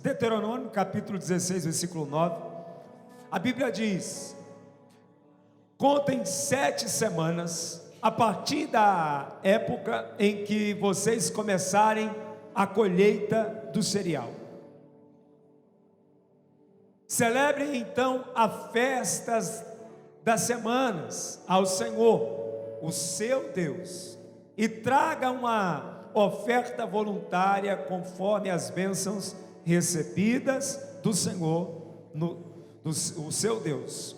Deuteronômio capítulo 16, versículo 9, a Bíblia diz: contem 7 semanas a partir da época em que vocês começarem a colheita do cereal. Celebrem então as festas das semanas ao Senhor, o seu Deus, e traga uma oferta voluntária conforme as bênçãos recebidas do Senhor, o seu Deus.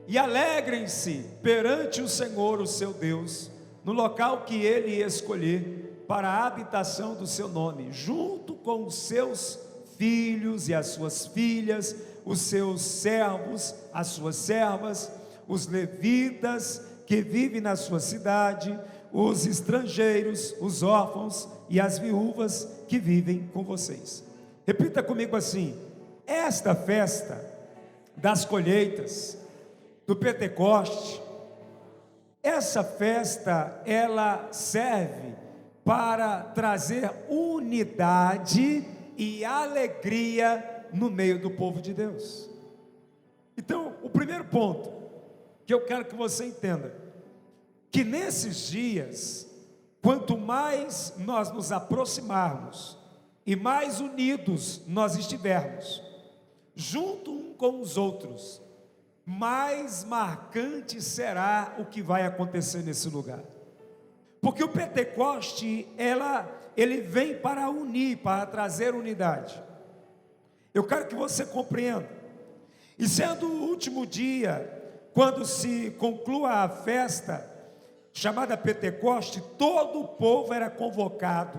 E alegrem-se perante o Senhor, o seu Deus, no local que Ele escolher para a habitação do seu nome, junto com os seus filhos e as suas filhas, os seus servos, as suas servas, os levitas que vivem na sua cidade, os estrangeiros, os órfãos e as viúvas que vivem com vocês. Repita comigo assim: esta festa das colheitas, do Pentecoste, essa festa, ela serve para trazer unidade e alegria no meio do povo de Deus. Então, o primeiro ponto que eu quero que você entenda, que nesses dias, quanto mais nós nos aproximarmos e mais unidos nós estivermos, junto um com os outros, mais marcante será o que vai acontecer nesse lugar. Porque o Pentecoste, ele vem para unir, para trazer unidade. Eu quero que você compreenda. E sendo o último dia, quando se conclua a festa chamada Pentecoste, todo o povo era convocado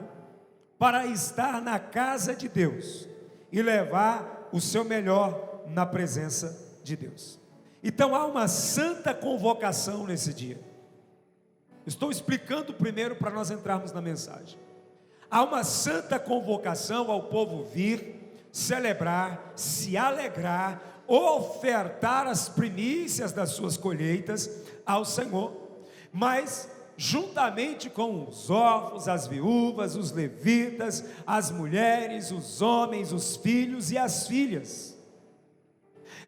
para estar na casa de Deus e levar o seu melhor na presença de Deus. Então há uma santa convocação nesse dia. Estou explicando primeiro para nós entrarmos na mensagem. Há uma santa convocação ao povo vir, celebrar, se alegrar, ofertar as primícias das suas colheitas ao Senhor, mas juntamente com os órfãos, as viúvas, os levitas, as mulheres, os homens, os filhos e as filhas.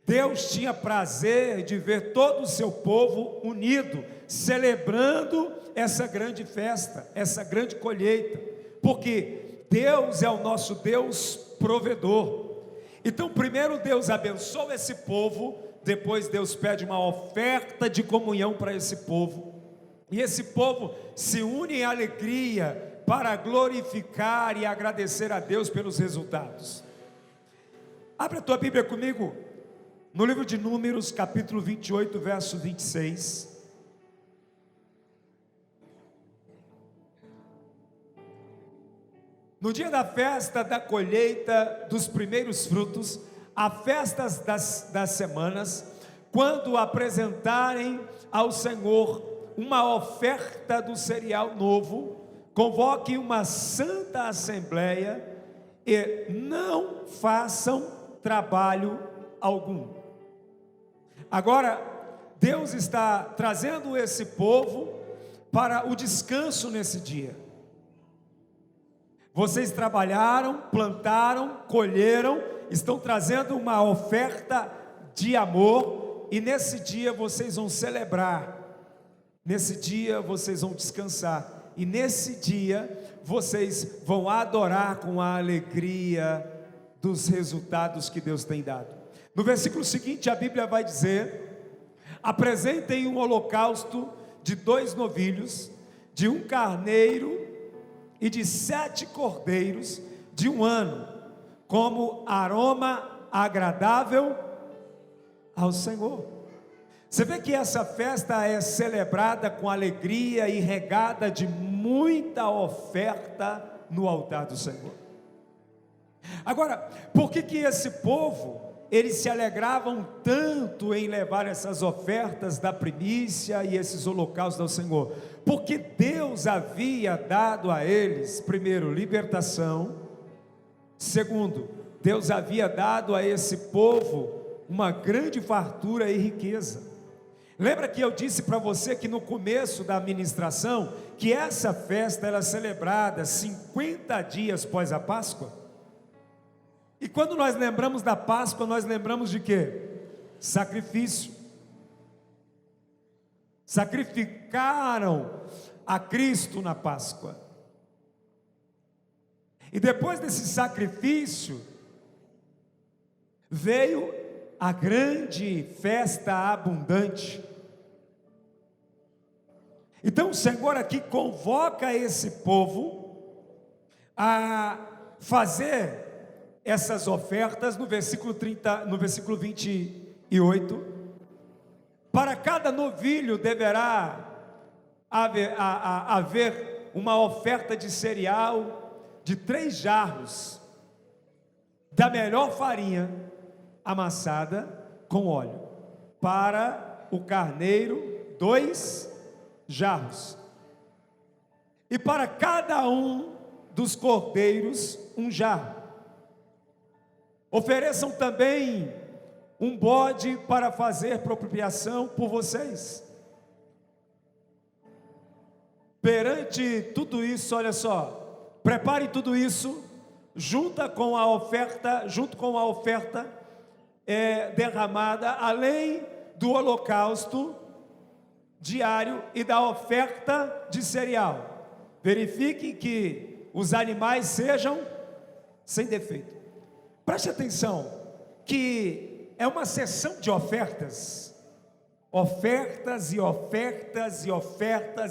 Deus tinha prazer de ver todo o seu povo unido, celebrando essa grande festa, essa grande colheita, porque Deus é o nosso Deus provedor. Então primeiro Deus abençoa esse povo, depois Deus pede uma oferta de comunhão para esse povo, e esse povo se une em alegria para glorificar e agradecer a Deus pelos resultados. Abre a tua Bíblia comigo no livro de Números, capítulo 28, verso 26. No dia da festa da colheita dos primeiros frutos, a festas das semanas, quando apresentarem ao Senhor uma oferta do cereal novo, convoque uma santa assembleia e não façam trabalho algum. Agora, Deus está trazendo esse povo para o descanso nesse dia. Vocês trabalharam, plantaram, colheram, estão trazendo uma oferta de amor, e nesse dia vocês vão celebrar, nesse dia vocês vão descansar, e nesse dia vocês vão adorar com a alegria dos resultados que Deus tem dado. No versículo seguinte a Bíblia vai dizer: apresentem um holocausto de 2 novilhos, de 1 carneiro e de 7 cordeiros de 1 ano, como aroma agradável ao Senhor. Você vê que essa festa é celebrada com alegria e regada de muita oferta no altar do Senhor. Agora, por que esse povo, eles se alegravam tanto em levar essas ofertas da primícia e esses holocaustos ao Senhor? Porque Deus havia dado a eles, primeiro, libertação. Segundo, Deus havia dado a esse povo uma grande fartura e riqueza. Lembra que eu disse para você que no começo da ministração, que essa festa era celebrada 50 dias após a Páscoa? E quando nós lembramos da Páscoa, nós lembramos de quê? Sacrifício. Sacrificaram a Cristo na Páscoa. E depois desse sacrifício, veio a grande festa abundante. Então o Senhor aqui convoca esse povo a fazer essas ofertas no versículo 30, no versículo 28. Para cada novilho deverá haver uma oferta de cereal de 3 jarros da melhor farinha amassada com óleo. Para o carneiro, 2 jarros. E para cada um dos cordeiros, 1 jarro. Ofereçam também um bode para fazer propriação por vocês. Perante tudo isso, olha só, prepare tudo isso junto com a oferta derramada, além do holocausto diário e da oferta de cereal. Verifique que os animais sejam sem defeito. Preste atenção que é uma sessão de ofertas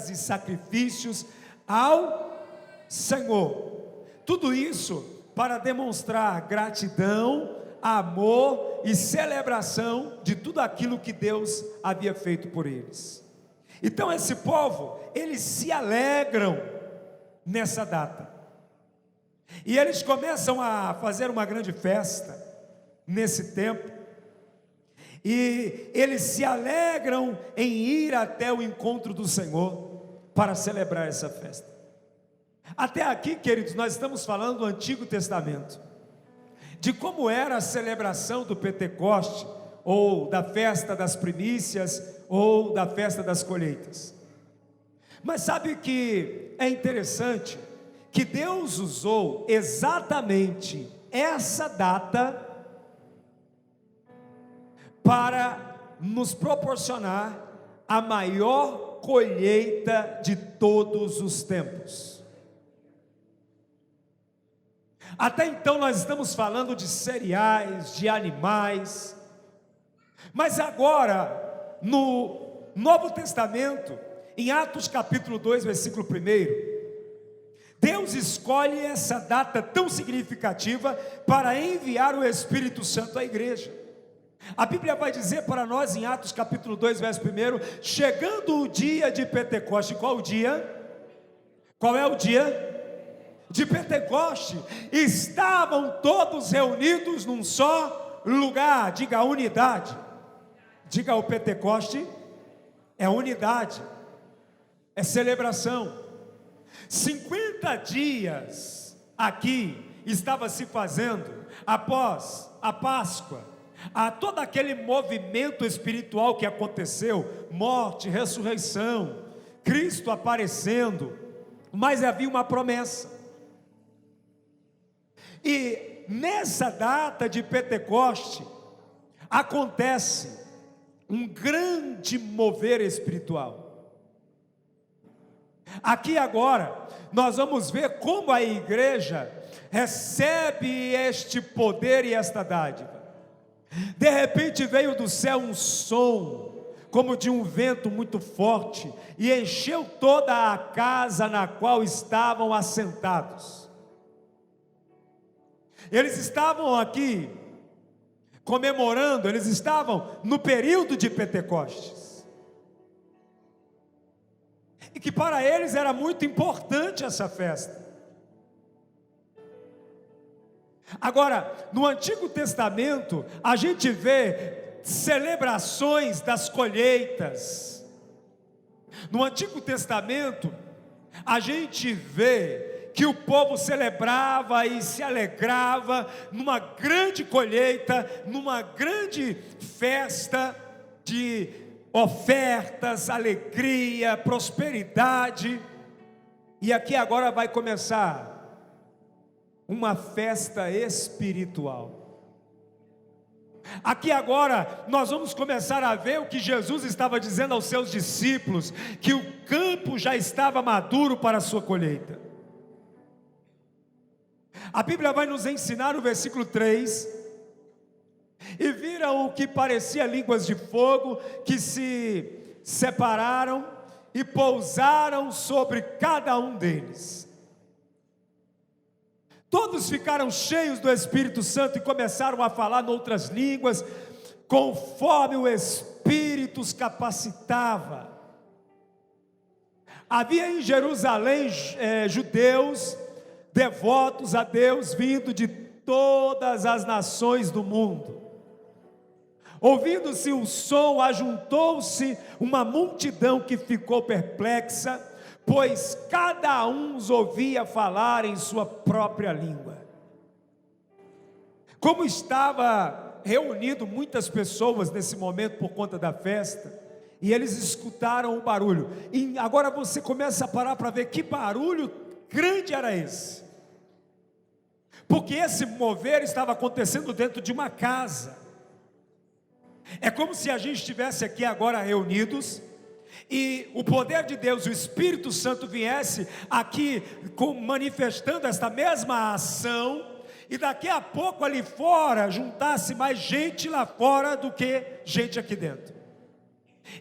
e sacrifícios ao Senhor. Tudo isso para demonstrar gratidão, amor e celebração de tudo aquilo que Deus havia feito por eles. Então esse povo, eles se alegram nessa data. E eles começam a fazer uma grande festa nesse tempo. E eles se alegram em ir até o encontro do Senhor para celebrar essa festa. Até aqui, queridos, nós estamos falando do Antigo Testamento, de como era a celebração do Pentecoste, ou da festa das primícias, ou da festa das colheitas. Mas sabe que é interessante que Deus usou exatamente essa data para nos proporcionar a maior colheita de todos os tempos. Até então nós estamos falando de cereais, de animais, mas agora no Novo Testamento, em Atos capítulo 2, versículo 1, Deus escolhe essa data tão significativa para enviar o Espírito Santo à igreja. A Bíblia vai dizer para nós em Atos capítulo 2, verso 1, chegando o dia de Pentecoste. Qual o dia? Qual é o dia? De Pentecoste. Estavam todos reunidos num só lugar. Diga unidade. Diga o Pentecoste é unidade, é celebração. 50 dias aqui estava se fazendo após a Páscoa, a todo aquele movimento espiritual que aconteceu, morte, ressurreição, Cristo aparecendo, mas havia uma promessa. E nessa data de Pentecoste acontece um grande mover espiritual. Aqui agora nós vamos ver como a igreja recebe este poder e esta dádiva. De repente veio do céu um som, como de um vento muito forte, e encheu toda a casa na qual estavam assentados. Eles estavam aqui comemorando, eles estavam no período de Pentecostes, e que para eles era muito importante essa festa. Agora, no Antigo Testamento, a gente vê celebrações das colheitas. No Antigo Testamento, a gente vê que o povo celebrava e se alegrava numa grande colheita, numa grande festa de ofertas, alegria, prosperidade. E aqui agora vai começar uma festa espiritual. Aqui agora nós vamos começar a ver o que Jesus estava dizendo aos seus discípulos, que o campo já estava maduro para a sua colheita. A Bíblia vai nos ensinar no versículo 3: e viram o que parecia línguas de fogo, que se separaram e pousaram sobre cada um deles. Todos ficaram cheios do Espírito Santo e começaram a falar noutras línguas, conforme o Espírito os capacitava. Havia em Jerusalém judeus devotos a Deus, vindo de todas as nações do mundo. Ouvindo-se o som, ajuntou-se uma multidão que ficou perplexa, pois cada um os ouvia falar em sua própria língua. Como estava reunido muitas pessoas nesse momento por conta da festa, e eles escutaram o barulho, e agora você começa a parar para ver que barulho grande era esse, porque esse mover estava acontecendo dentro de uma casa. É como se a gente estivesse aqui agora reunidos, e o poder de Deus, o Espírito Santo viesse aqui manifestando esta mesma ação, e daqui a pouco ali fora juntasse mais gente lá fora do que gente aqui dentro,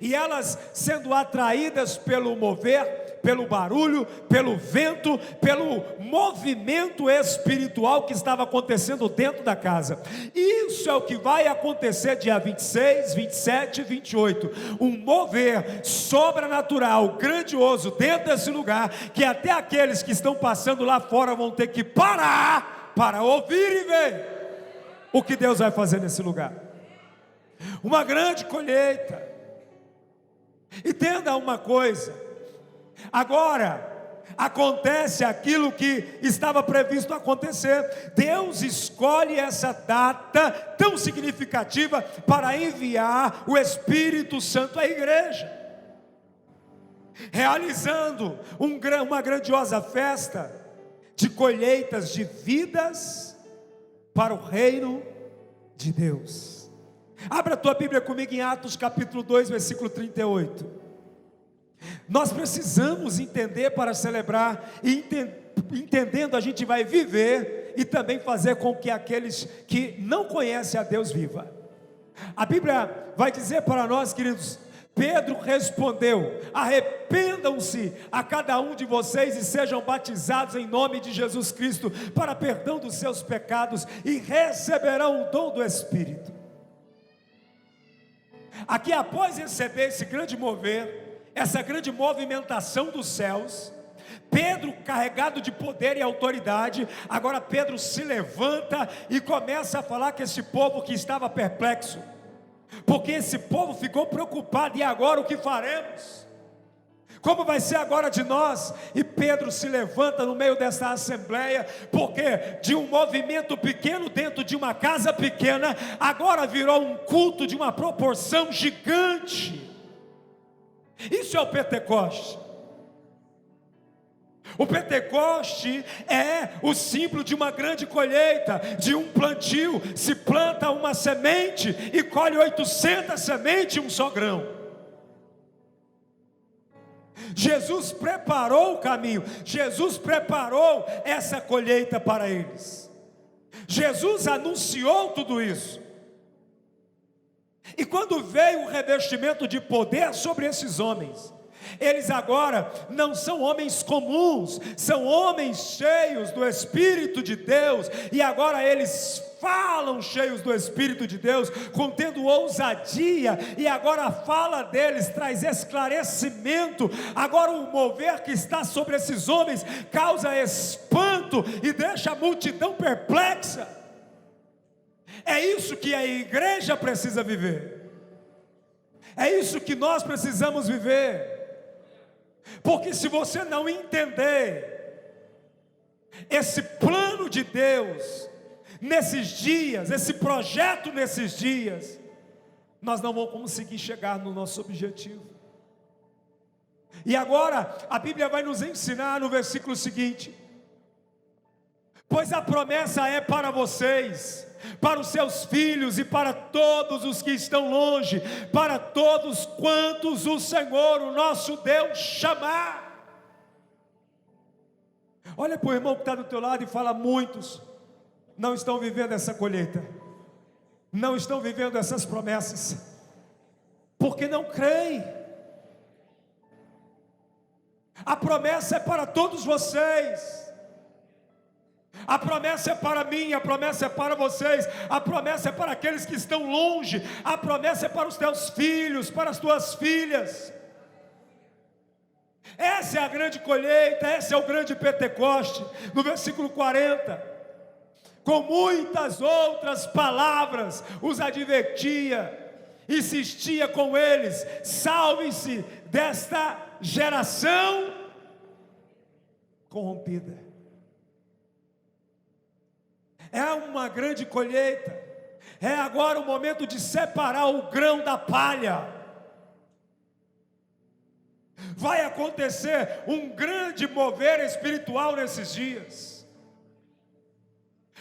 e elas sendo atraídas pelo mover, pelo barulho, pelo vento, pelo movimento espiritual que estava acontecendo dentro da casa. Isso é o que vai acontecer dia 26, 27 e 28, um mover sobrenatural, grandioso dentro desse lugar, que até aqueles que estão passando lá fora vão ter que parar para ouvir e ver o que Deus vai fazer nesse lugar. Uma grande colheita. Entenda uma coisa: agora acontece aquilo que estava previsto acontecer. Deus escolhe essa data tão significativa para enviar o Espírito Santo à igreja, realizando uma grandiosa festa de colheitas de vidas para o reino de Deus. Abra a tua Bíblia comigo em Atos capítulo 2, versículo 38. Nós precisamos entender para celebrar, e entendendo a gente vai viver e também fazer com que aqueles que não conhecem a Deus viva. A Bíblia vai dizer para nós, queridos: Pedro respondeu: arrependam-se a cada um de vocês e sejam batizados em nome de Jesus Cristo para perdão dos seus pecados, e receberão o dom do Espírito. Aqui, após receber esse grande mover, essa grande movimentação dos céus, Pedro, carregado de poder e autoridade, agora Pedro se levanta e começa a falar com esse povo que estava perplexo, porque esse povo ficou preocupado: e agora o que faremos? Como vai ser agora de nós? E Pedro se levanta no meio dessa assembleia, porque de um movimento pequeno dentro de uma casa pequena, agora virou um culto de uma proporção gigante. Isso é o Pentecoste. O Pentecoste é o símbolo de uma grande colheita, de um plantio. Se planta uma semente e colhe 800 sementes em um só grão. Jesus preparou o caminho, Jesus preparou essa colheita para eles. Jesus anunciou tudo isso. E quando veio o revestimento de poder sobre esses homens, eles agora não são homens comuns, são homens cheios do Espírito de Deus, e agora eles falam cheios do Espírito de Deus, contendo ousadia, e agora a fala deles traz esclarecimento. Agora o mover que está sobre esses homens causa espanto e deixa a multidão perplexa. É isso que a igreja precisa viver, é isso que nós precisamos viver. Porque se você não entender esse plano de Deus nesses dias, esse projeto nesses dias, nós não vamos conseguir chegar no nosso objetivo. E agora a Bíblia vai nos ensinar no versículo seguinte: pois a promessa é para vocês, para os seus filhos e para todos os que estão longe, para todos quantos o Senhor, o nosso Deus, chamar. Olha para o irmão que está do teu lado e fala: muitos não estão vivendo essa colheita, não estão vivendo essas promessas, porque não creem. A promessa é para todos vocês, a promessa é para mim, a promessa é para vocês, a promessa é para aqueles que estão longe, a promessa é para os teus filhos, para as tuas filhas. Essa é a grande colheita, esse é o grande Pentecoste. No versículo 40, com muitas outras palavras os advertia, insistia com eles: salvem-se desta geração corrompida. É uma grande colheita, é agora o momento de separar o grão da palha. Vai acontecer um grande mover espiritual nesses dias,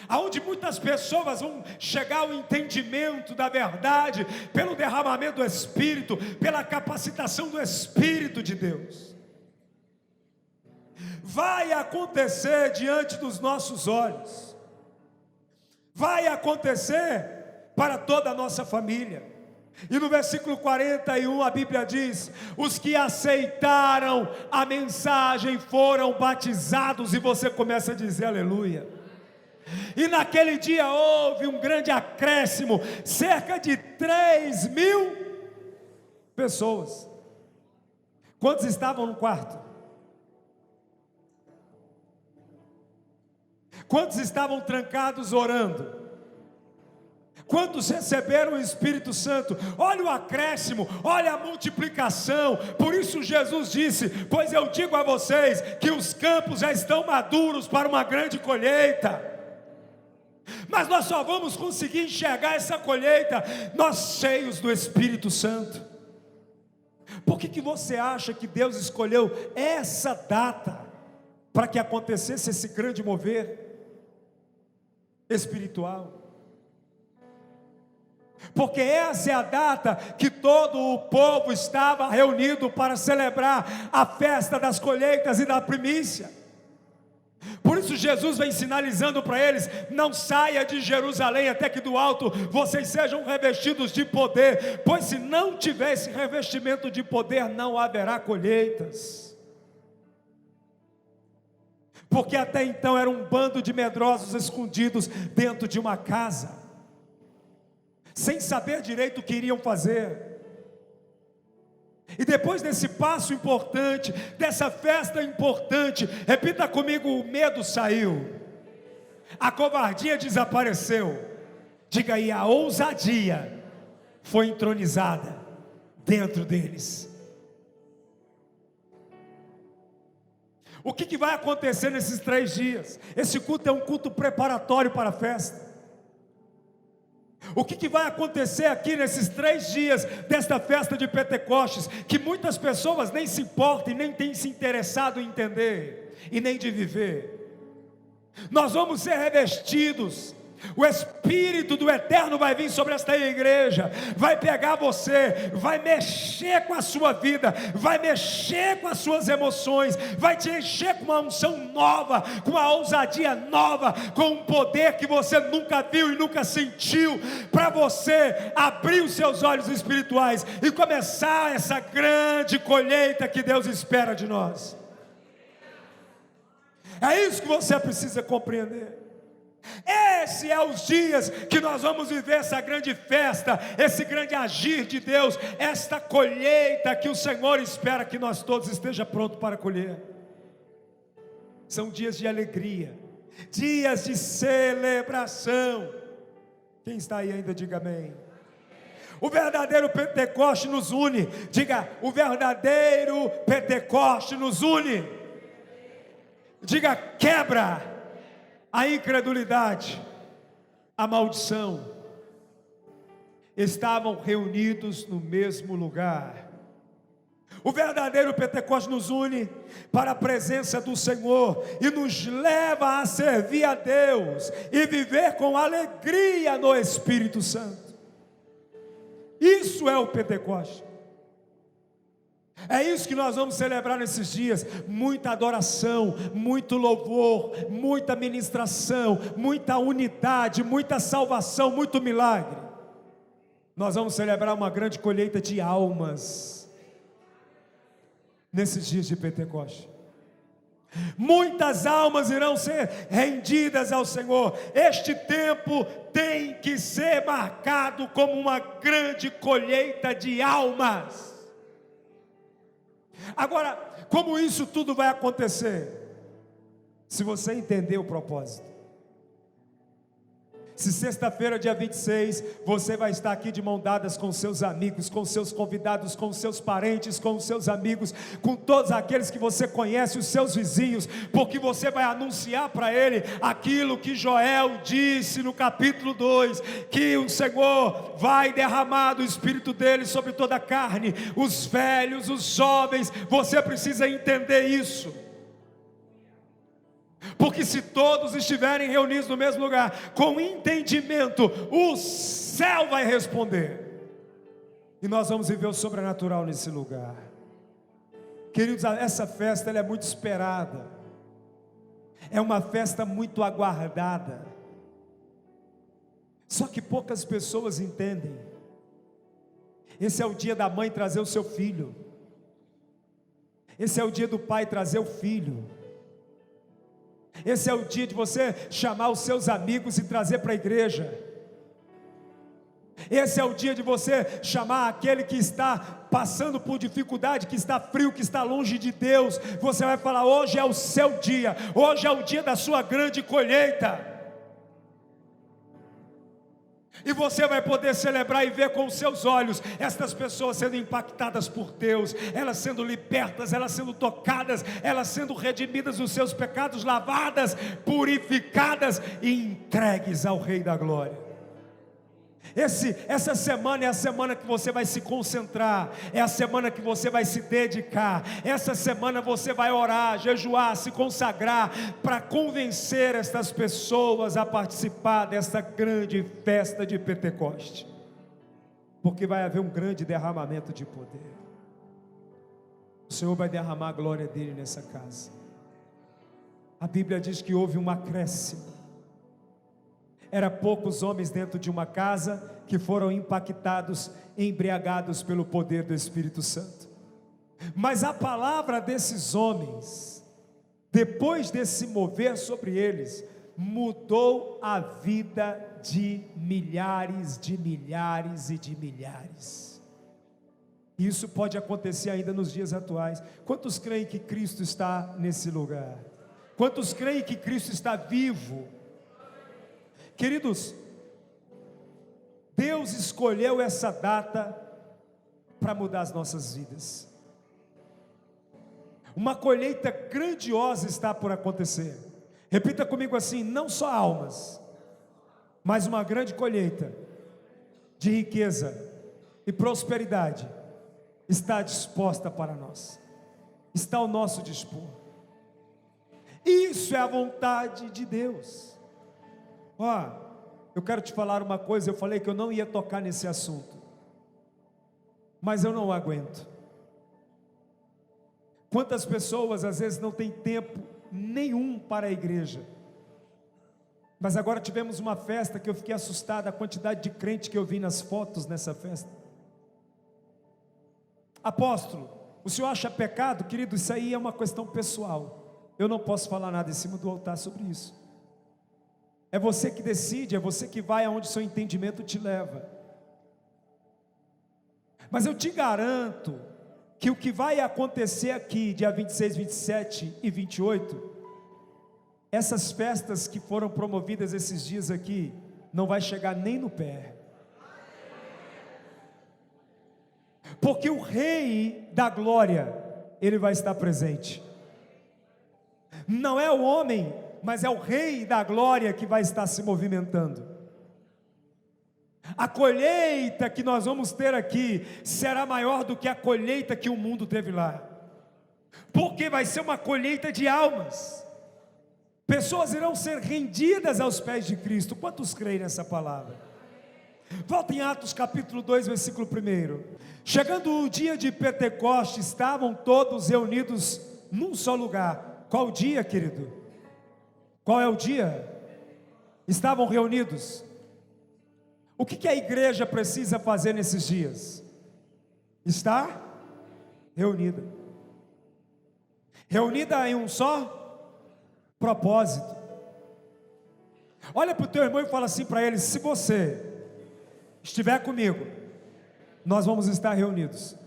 aonde muitas pessoas vão chegar ao entendimento da verdade, pelo derramamento do Espírito, pela capacitação do Espírito de Deus. Vai acontecer diante dos nossos olhos, vai acontecer para toda a nossa família. E no versículo 41 a Bíblia diz: os que aceitaram a mensagem foram batizados. E você começa a dizer aleluia. E naquele dia houve um grande acréscimo, cerca de 3.000 pessoas. Quantos estavam no quarto? Quantos estavam trancados orando? Quantos receberam o Espírito Santo? Olha o acréscimo, olha a multiplicação. Por isso Jesus disse: pois eu digo a vocês que os campos já estão maduros para uma grande colheita. Mas nós só vamos conseguir enxergar essa colheita nós cheios do Espírito Santo. Por que você acha que Deus escolheu essa data para que acontecesse esse grande mover espiritual? Porque essa é a data que todo o povo estava reunido para celebrar a festa das colheitas e da primícia. Por isso Jesus vem sinalizando para eles: não saia de Jerusalém até que do alto vocês sejam revestidos de poder, pois se não tiver esse revestimento de poder, não haverá colheitas. Porque até então era um bando de medrosos escondidos dentro de uma casa, sem saber direito o que iriam fazer. E depois desse passo importante, dessa festa importante, repita comigo: o medo saiu, a covardia desapareceu. Diga aí: a ousadia foi entronizada dentro deles. O que vai acontecer nesses 3 dias? Esse culto é um culto preparatório para a festa. O que vai acontecer aqui nesses 3 dias desta festa de Pentecostes, que muitas pessoas nem se importam e nem têm se interessado em entender e nem de viver? Nós vamos ser revestidos. O Espírito do Eterno vai vir sobre esta igreja, vai pegar você, vai mexer com a sua vida, vai mexer com as suas emoções, vai te encher com uma unção nova, com uma ousadia nova, com um poder que você nunca viu e nunca sentiu, para você abrir os seus olhos espirituais e começar essa grande colheita que Deus espera de nós. É isso que você precisa compreender. Esse é os dias que nós vamos viver essa grande festa, esse grande agir de Deus, esta colheita que o Senhor espera que nós todos estejamos prontos para colher. São dias de alegria, dias de celebração. Quem está aí ainda, diga amém. O verdadeiro Pentecoste nos une. Diga: o verdadeiro Pentecoste nos une. Diga: quebra a incredulidade, a maldição. Estavam reunidos no mesmo lugar. O verdadeiro Pentecostes nos une para a presença do Senhor e nos leva a servir a Deus e viver com alegria no Espírito Santo. Isso é o Pentecostes. É isso que nós vamos celebrar nesses dias: muita adoração, muito louvor, muita ministração, muita unidade, muita salvação, muito milagre. Nós vamos celebrar uma grande colheita de almas nesses dias de Pentecostes. Muitas almas irão ser rendidas ao Senhor. Este tempo tem que ser marcado como uma grande colheita de almas. Agora, como isso tudo vai acontecer? Se você entender o propósito. Se sexta-feira, dia 26, você vai estar aqui de mão dadas com seus amigos, com seus convidados, com seus parentes, com os seus amigos, com todos aqueles que você conhece, os seus vizinhos, porque você vai anunciar para ele aquilo que Joel disse no capítulo 2, que o Senhor vai derramar do Espírito dele sobre toda a carne, os velhos, os jovens. Você precisa entender isso. Porque se todos estiverem reunidos no mesmo lugar, com entendimento, o céu vai responder, e nós vamos viver o sobrenatural nesse lugar. Queridos, essa festa ela é muito esperada, é uma festa muito aguardada, só que poucas pessoas entendem. Esse é o dia da mãe trazer o seu filho, esse é o dia do pai trazer o filho, esse é o dia de você chamar os seus amigos e trazer para a igreja. Esse é o dia de você chamar aquele que está passando por dificuldade, que está frio, que está longe de Deus. Você vai falar: hoje é o seu dia, hoje é o dia da sua grande colheita. E você vai poder celebrar e ver com os seus olhos estas pessoas sendo impactadas por Deus, elas sendo libertas, elas sendo tocadas, elas sendo redimidas dos seus pecados, lavadas, purificadas e entregues ao Rei da Glória. Essa semana é a semana que você vai se concentrar, é a semana que você vai se dedicar, essa semana você vai orar, jejuar, se consagrar, para convencer estas pessoas a participar desta grande festa de Pentecoste, porque vai haver um grande derramamento de poder. O Senhor vai derramar a glória dele nessa casa. A Bíblia diz que houve um acréscimo. Era poucos homens dentro de uma casa que foram impactados, embriagados pelo poder do Espírito Santo. Mas a palavra desses homens, depois desse mover sobre eles, mudou a vida de milhares e de milhares. Isso pode acontecer ainda nos dias atuais. Quantos creem que Cristo está nesse lugar? Quantos creem que Cristo está vivo? Queridos, Deus escolheu essa data para mudar as nossas vidas. Uma colheita grandiosa está por acontecer. Repita comigo assim: não só almas, mas uma grande colheita de riqueza e prosperidade está disposta para nós, está ao nosso dispor. Isso é a vontade de Deus. Eu quero te falar uma coisa. Eu falei que eu não ia tocar nesse assunto, mas eu não aguento. Quantas pessoas às vezes não têm tempo nenhum para a igreja, mas agora tivemos uma festa que eu fiquei assustado, a quantidade de crente que eu vi nas fotos nessa festa. Apóstolo, o senhor acha pecado? Querido, isso aí é uma questão pessoal, eu não posso falar nada em cima do altar sobre isso. É você que decide, é você que vai aonde seu entendimento te leva. Mas eu te garanto que o que vai acontecer aqui, dia 26, 27 e 28, essas festas que foram promovidas esses dias aqui, não vai chegar nem no pé. Porque o Rei da Glória, ele vai estar presente. Não é o homem, mas é o Rei da Glória que vai estar se movimentando. A colheita que nós vamos ter aqui será maior do que a colheita que o mundo teve lá, porque vai ser uma colheita de almas. Pessoas irão ser rendidas aos pés de Cristo. Quantos creem nessa palavra? Volta em Atos capítulo 2, versículo 1. Chegando o dia de Pentecostes, estavam todos reunidos num só lugar. Qual o dia, querido? Qual é o dia? Estavam reunidos. O que a igreja precisa fazer nesses dias? Estar reunida. Reunida em um só propósito. Olha para o teu irmão e fala assim para ele: se você estiver comigo, nós vamos estar reunidos.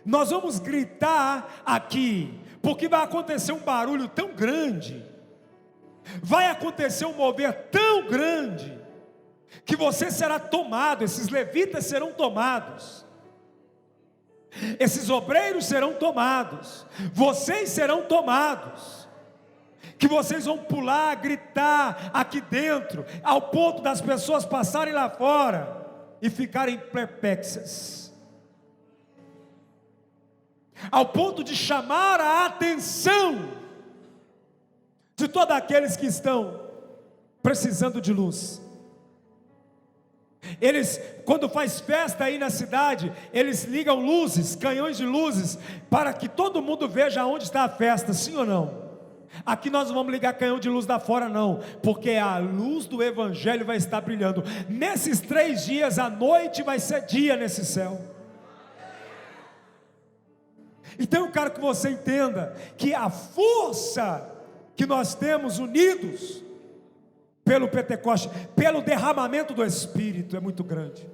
Nós vamos gritar aqui, porque vai acontecer um barulho tão grande, vai acontecer um mover tão grande, que você será tomado, esses levitas serão tomados, esses obreiros serão tomados, vocês serão tomados, que vocês vão pular, gritar aqui dentro, ao ponto das pessoas passarem lá fora e ficarem perplexas, ao ponto de chamar a atenção de todos aqueles que estão precisando de luz. Eles, quando faz festa aí na cidade, eles ligam luzes, canhões de luzes, para que todo mundo veja onde está a festa, sim ou não? Aqui nós não vamos ligar canhão de luz da fora não, porque a luz do Evangelho vai estar brilhando. Nesses 3 dias, a noite vai ser dia nesse céu. Então eu quero que você entenda que a força que nós temos unidos pelo Pentecoste, pelo derramamento do Espírito, é muito grande.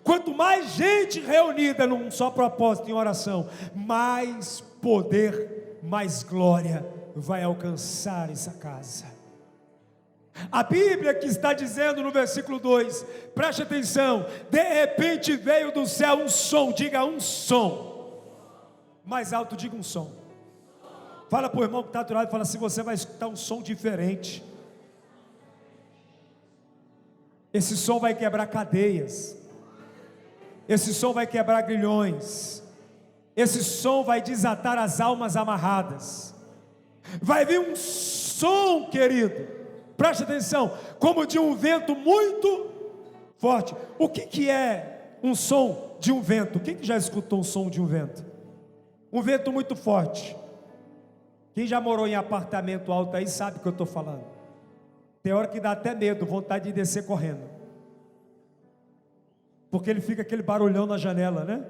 Quanto mais gente reunida num só propósito, em oração, mais poder, mais glória vai alcançar essa casa. A Bíblia que está dizendo no versículo 2, preste atenção: de repente veio do céu um som, diga um som, mais alto, diga um som. Fala para o irmão que está do lado, fala assim: você vai escutar um som diferente. Esse som vai quebrar cadeias, esse som vai quebrar grilhões, esse som vai desatar as almas amarradas. Vai vir um som, querido, preste atenção, como de um vento muito forte. O que é um som de um vento? Quem que já escutou um som de um vento? Um vento muito forte. Quem já morou em apartamento alto aí sabe o que eu estou falando. Tem hora que dá até medo, vontade de descer correndo, porque ele fica aquele barulhão na janela, né?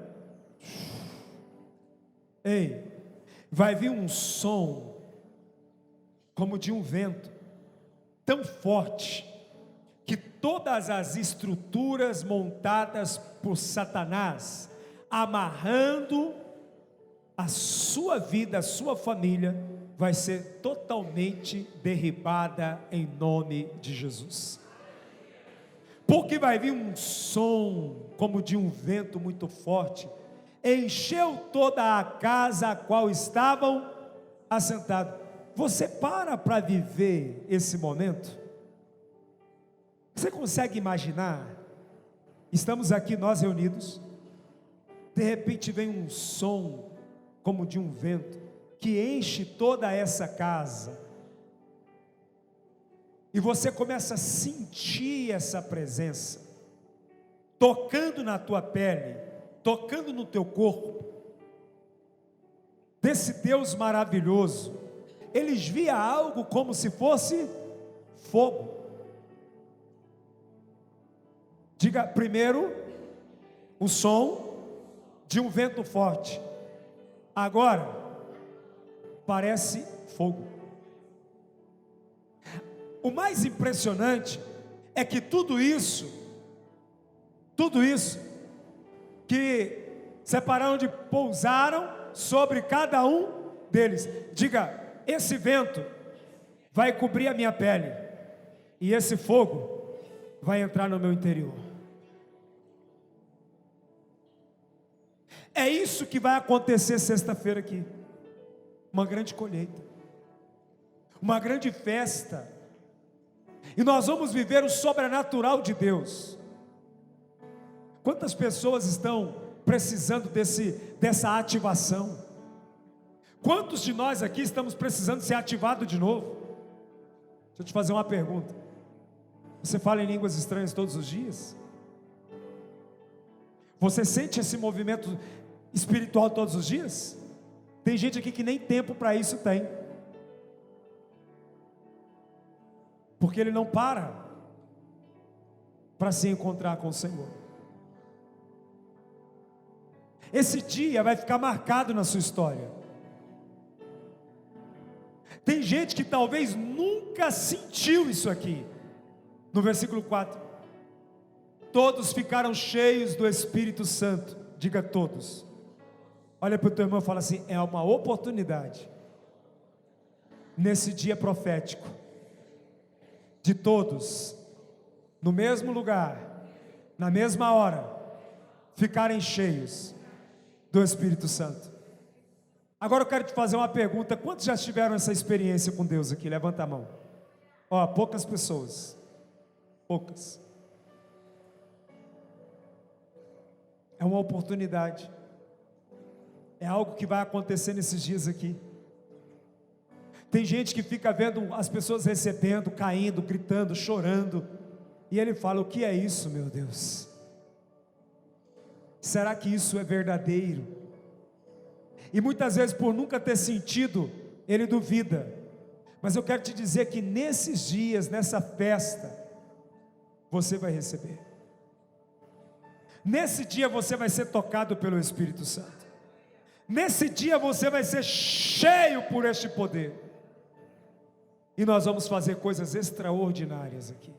Ei, vai vir um som como de um vento tão forte, que todas as estruturas montadas por Satanás, amarrando a sua vida, a sua família, vai ser totalmente derribada em nome de Jesus. Porque vai vir um som como de um vento muito forte, encheu toda a casa a qual estavam assentados. Você para viver esse momento? Você consegue imaginar? Estamos aqui nós reunidos, de repente vem um som como de um vento, que enche toda essa casa, e você começa a sentir essa presença, tocando na tua pele, tocando no teu corpo, desse Deus maravilhoso. Eles viam algo como se fosse fogo. Diga primeiro, o som de um vento forte, agora parece fogo. O mais impressionante é que tudo isso que separaram de pousaram sobre cada um deles. Diga, esse vento vai cobrir a minha pele, e esse fogo vai entrar no meu interior. É isso que vai acontecer sexta-feira aqui. Uma grande colheita, uma grande festa. e nós vamos viver o sobrenatural de Deus. Quantas pessoas estão precisando dessa ativação? Quantos de nós aqui estamos precisando ser ativados de novo? Deixa eu te fazer uma pergunta: você fala em línguas estranhas todos os dias? Você sente esse movimento espiritual todos os dias? Tem gente aqui que nem tempo para isso tem, porque ele não para se encontrar com o Senhor. Esse dia vai ficar marcado na sua história. Tem gente que talvez nunca sentiu isso aqui. No versículo 4: todos ficaram cheios do Espírito Santo. Diga todos. Olha para o teu irmão e fala assim: é uma oportunidade, nesse dia profético, de todos, no mesmo lugar, na mesma hora, ficarem cheios do Espírito Santo. Agora eu quero te fazer uma pergunta: quantos já tiveram essa experiência com Deus aqui? Levanta a mão. Ó, poucas pessoas. Poucas. É uma oportunidade. É algo que vai acontecer nesses dias aqui. Tem gente que fica vendo as pessoas recebendo, caindo, gritando, chorando, e ele fala: o que é isso, meu Deus? Será que isso é verdadeiro? E muitas vezes, por nunca ter sentido, ele duvida. Mas eu quero te dizer que nesses dias, nessa festa, você vai receber. Nesse dia você vai ser tocado pelo Espírito Santo. Nesse dia você vai ser cheio por este poder. E nós vamos fazer coisas extraordinárias aqui.